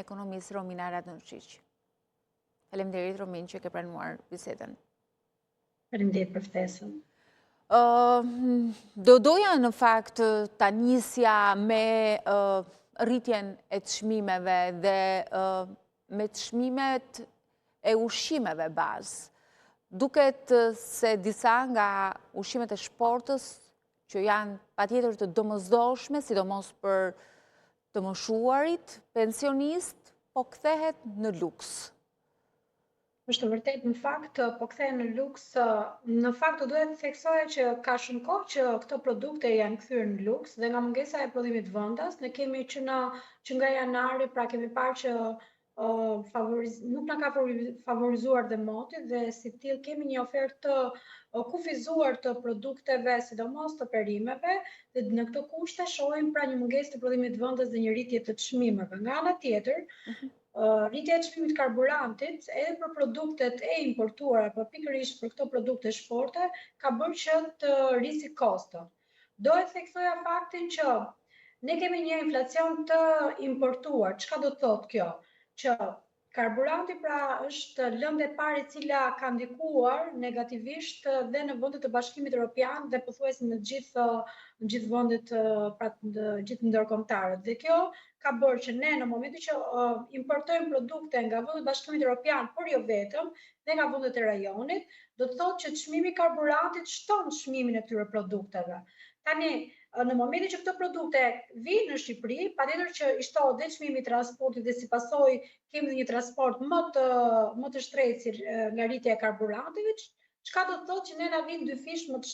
Ekonomisë Romina Radonqić. Faleminderit Romin që ke pranuar bisedën. Faleminderit për ftesën. Doja në fakt ta nisja me rritjen e çmimeve dhe me çmimet e ushqimeve bazë. Duket se disa nga ushqimet e shportës që janë patjetër të domosdoshme, sidomos për të moshuarit, pensionist, po kthehet në luks. Është vërtet, në fakt, po kthehen në luks. Në fakt, duhet të theksoja që ka shumë kohë që këto produkte janë kthyer në luks dhe nga mungesa e prodhimit vendas, ne kemi që nga janari, pra kemi parë që nuk na ka favorizuar dhe moti dhe si tillë kemi një ofertë të kufizuar të produkteve, sidomos të perimeve, dhe në këto kushte shohim pra një mungesë të prodhimit vendas dhe një rritje të çmimeve. Nga ana tjetër, rritja e çmimit karburantit edhe për produktet e importuara, por pikërisht për këto produkte shporte, ka bërë që të rrisi kostot. Do e theksoja faktin që ne kemi një inflacion të importuar. Çka do të thotë kjo? Që karburanti pra është lëndë e parë e cila ka ndikuar negativisht dhe në vendet e Bashkimit Evropian dhe pothuajse në gjithë vendet, pra në gjithë ndërkombëtarët. Dhe kjo ka bërë që ne në momentin që importojmë produkte nga vendet e Bashkimit Evropian, por jo vetëm, dhe nga vendet e rajonit, do të thotë që çmimi i karburantit shton çmimin e këtyre produkteve. Tani, në momentin që këto produkte vinë në Shqipëri, patjetër që i shtohet dhe çmimi i transportit dhe si pasojë kemi një transport më të shtrenjtë nga rritja e karburantit, çka do të thotë që ne na vijnë dy fish më të